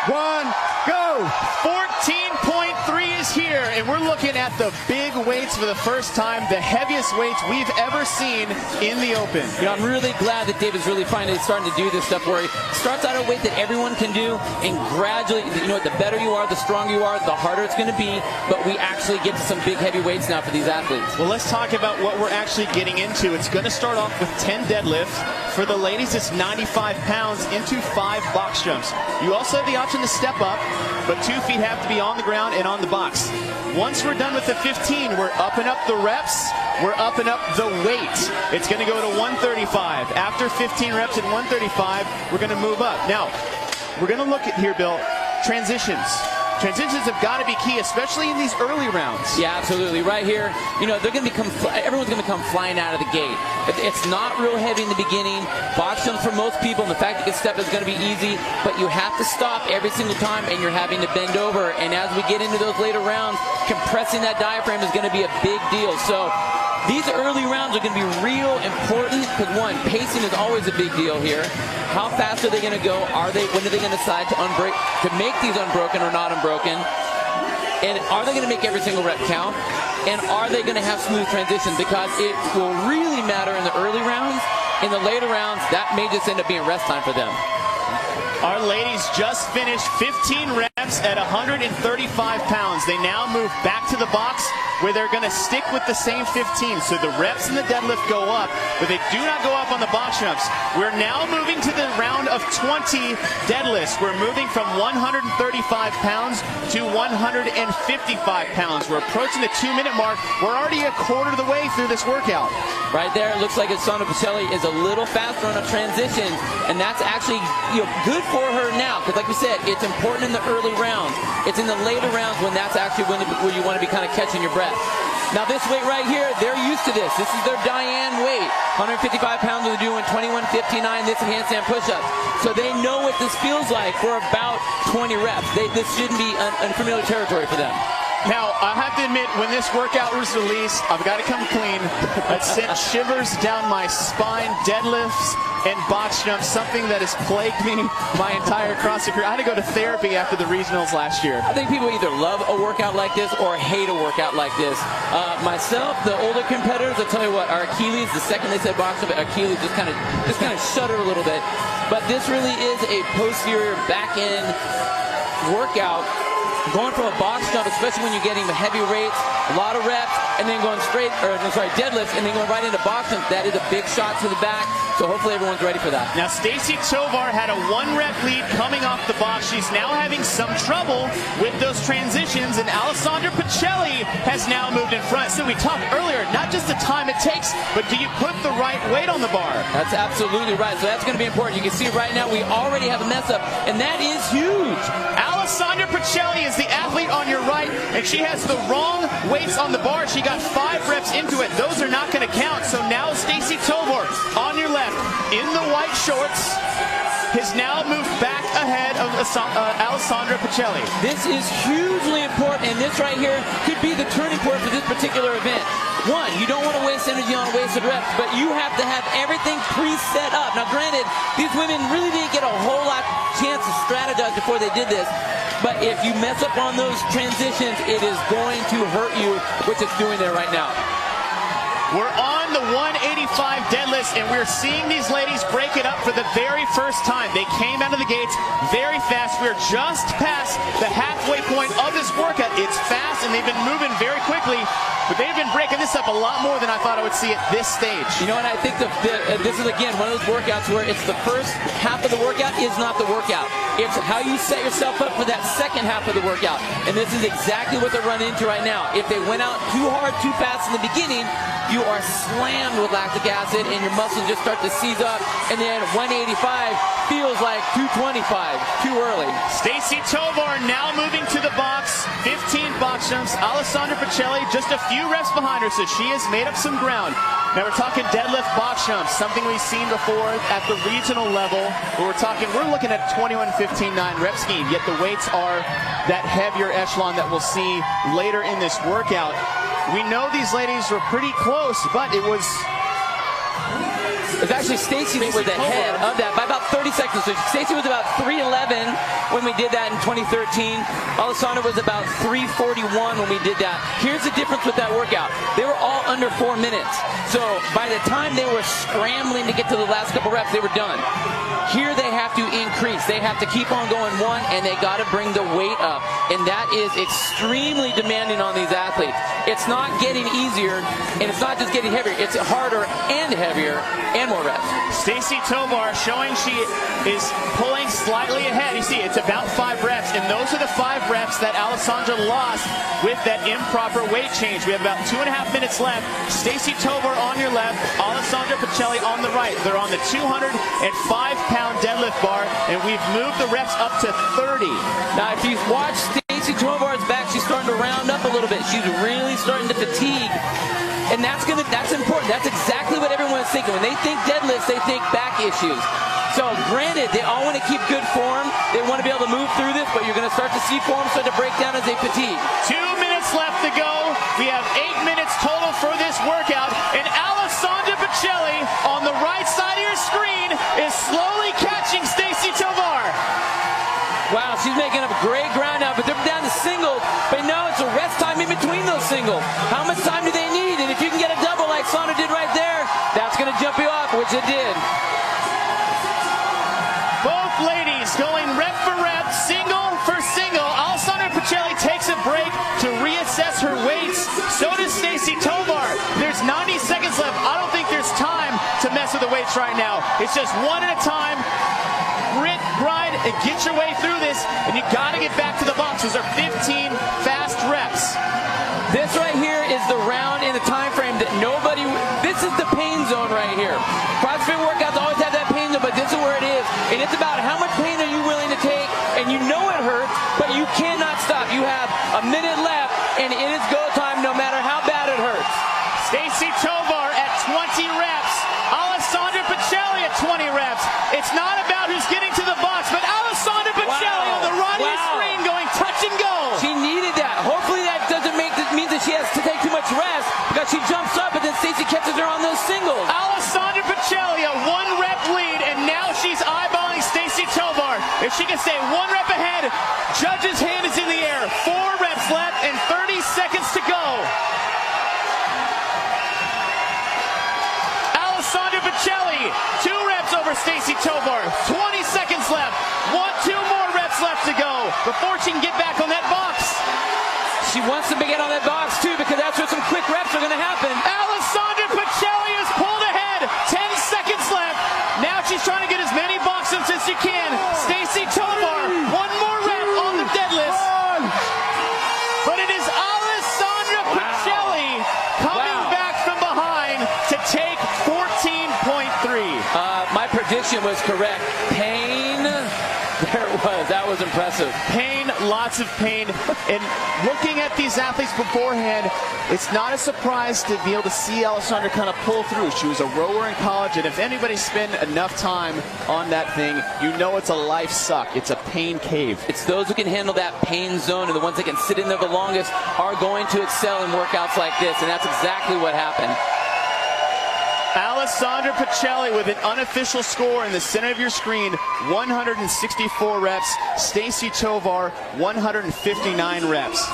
1, go! 14.3 is here, and we're looking at the big weights for the first time, the heaviest weights we've ever seen in the Open. You know, I'm really glad that David's really finally starting to do this stuff where he starts out at a weight that everyone can do, and gradually, you know, the better you are, the stronger you are, the harder it's going to be, but we actually get to some big heavy weights now for these athletes. Well, let's talk about what we're actually getting into. It's going to start off with 10 deadlifts. For the ladies, it's 95 pounds into 5 box jumps. You also have the option to step up, but 2 feet have to be on the ground and on the box. Once we're done with the 15, we're upping up the reps, we're upping up the weight. It's going to go to 135. After 15 reps at 135, we're going to move up. Now, we're going to look at here, Bill, transitions. Transitions have got to be key, especially in these early rounds. Yeah, absolutely. Right here, you know, they're going to everyone's going to come flying out of the gate. It's not real heavy in the beginning. Box jumps for most people, and the fact you can step is going to be easy, but you have to stop every single time, and you're having to bend over. And as we get into those later rounds, compressing that diaphragm is going to be a big deal. So these early rounds are going to be real important because, one, pacing is always a big deal here. How fast are they going to go? When are they going to decide to make these unbroken or not unbroken? And are they going to make every single rep count? And are they going to have smooth transitions? Because it will really matter in the early rounds. In the later rounds, that may just end up being rest time for them. Our ladies just finished 15 reps at 135 pounds. They now move back to the box where they're going to stick with the same 15. So the reps and the deadlift go up, but they do not go up on the box jumps. We're now moving to the round of 20 deadlifts. We're moving from 135 pounds to 155 pounds. We're approaching the 2-minute mark. We're already a quarter of the way through this workout. Right there, it looks like Alessandra Pacelli is a little faster on a transition, and that's actually, you know, good for her now, because like we said, it's important in the early rounds. It's in the later rounds when that's actually when you want to be kind of catching your breath. Now this weight right here, they're used to this. This is their Diane weight. 155 pounds, they're doing 21:59, this is handstand push-ups. So they know what this feels like for about 20 reps. This shouldn't be unfamiliar territory for them. Now, I have to admit, when this workout was released, I've got to come clean. It sent shivers down my spine, deadlifts and box jumps, something that has plagued me my entire CrossFit career. I had to go to therapy after the regionals last year. I think people either love a workout like this or hate a workout like this. Myself, the older competitors, I'll tell you what, our Achilles, the second they said box jump, Achilles just kind of shuddered a little bit. But this really is a posterior back end workout. Going from a box jump, especially when you're getting the heavy rates, a lot of reps, and then going deadlifts, and then going right into box jumps, that is a big shot to the back. So hopefully everyone's ready for that. Now Stacy Tovar had a 1-rep lead coming off the box. She's now having some trouble with those transitions, and Alessandra Pacelli has now moved in front. So we talked earlier, not just the time it takes, but do you put the right weight on the bar? That's absolutely right. So that's going to be important. You can see right now we already have a mess up, and that is huge. Alessandra Pacelli is the athlete on your right, and she has the wrong weights on the bar. She got 5 reps into it. Those are not going to count. So now Stacy Tovar on your left in the white shorts has now moved back ahead of Alessandra Pacelli. This is hugely important, and this right here could be the turning point for this particular event. One, you don't want to waste energy on wasted reps, but you have to have everything pre-set up. Now granted, these women really didn't get a whole lot chance to strategize before they did this, but if you mess up on those transitions, it is going to hurt you, which it's doing there right now. We're on the 185 deadlifts, and we're seeing these ladies break it up for the very first time. They came out of the gates very fast. We're just past the halfway point of this workout. It's fast, and they've been moving very quickly, but they've been breaking this up a lot more than I thought I would see at this stage. You know, and I think this is, again, one of those workouts where it's the first half of the workout is not the workout. It's how you set yourself up for that second half of the workout, and this is exactly what they're running into right now. If they went out too hard, too fast in the beginning, you are slammed with lactic acid and your muscles just start to seize up, and then 185 feels like 225, too early. Stacy Tovar now moving to the box, 15 box jumps. Alessandra Pacelli just a few reps behind her, so she has made up some ground. Now we're talking deadlift box jumps, something we've seen before at the regional level. We're looking at 21:15.9 rep scheme, yet the weights are that heavier echelon that we'll see later in this workout. We know these ladies were pretty close, but it was... It's actually, Stacy was ahead of that by about 30 seconds. So Stacy was about 3:11 when we did that in 2013. Alessandra was about 3:41 when we did that. Here's the difference with that workout. They were all under 4 minutes. So by the time they were scrambling to get to the last couple reps, they were done. Here they have to increase. They have to keep on going one, and they got to bring the weight up. And that is extremely demanding on these athletes. It's not getting easier, and it's not just getting heavier. It's harder and heavier and more reps. Stacy Tovar showing she is pulling slightly ahead. You see, it's about 5 reps, and those are the 5 reps that Alessandra lost with that improper weight change. We have about 2.5 minutes left. Stacy Tovar on your left, Alessandra Pacelli on the right. They're on the 205-pound deadlift bar, and we've moved the reps up to 30. Now, if you've watched Stacy Tovar's back, she's starting to round up a little bit. She's really starting to fatigue. And that's important. That's exactly what everyone's thinking. When they think deadlifts, they think back issues. So granted, they all want to keep good form. They want to be able to move through this, but you're going to start to see form start to break down as they fatigue. 2 minutes left to go. We have 8 minutes total for this workout. And Alessandra Pacelli on the right side of your screen is slowly catching Stacy Tovar. Wow, she's making up great ground now, but they're down to singles. But now it's a rest time in between those singles. How much time do they need? And if you can get a double like Sandra did right there, that's going to jump you off, which it did. Both ladies going rep for rep, single for single. Alessandra Pacelli takes a break to reassess her weights. So does Stacy Tovar. There's 90 seconds left. I don't think there's time to mess with the weights right now. It's just one at a time. Grit, grind, and get your way through this, and you got to get back to the box. Those are 15 fast reps. This right here is the round in the time frame that nobody, this is the pain zone right here. CrossFit workouts always have that pain zone, but this is where it is. And it's about how much pain are you willing to take, and you know it hurts, but you cannot stop. You have a minute left, and it is go time no matter how bad it hurts. Stacy Tovar at 20 reps. Alessandra Pacelli at 20 reps. It's not about who's getting to the box, but Alessandra Pacelli on the right of the screen going touch and go. She needed that. Hopefully that doesn't mean that she has to take too much rest, because she jumps up and then Stacy catches her on those singles. Alessandra Pacelli a 1 rep lead, and now she's eyeballing Stacy Tovar. If she can stay 1 rep ahead, judge's hand is in the air. 4 reps left and 30 seconds to go. Alessandra Pacelli, 2 reps over Stacy Tovar. 20 seconds left. 2 more reps left to go before she can get back on that box. She wants to get on that box too, because that's where some quick reps are going to happen. Alessandra Pacelli is pulled ahead. 10 seconds left. Now she's trying to get as many box jumps as she can. Stacy Tovar, 1 more rep on the deadlift. But it is Alessandra Pacelli coming back from behind to take 14.3. My prediction was correct. Pain. There it was. That was impressive. Pain, lots of pain. And looking at these athletes beforehand, it's not a surprise to be able to see Alessandra kind of pull through. She was a rower in college, and if anybody spent enough time on that thing, you know it's a life suck. It's a pain cave. It's those who can handle that pain zone, and the ones that can sit in there the longest are going to excel in workouts like this, and that's exactly what happened. Alessandra Pacelli with an unofficial score in the center of your screen, 164 reps. Stacy Tovar, 159 reps.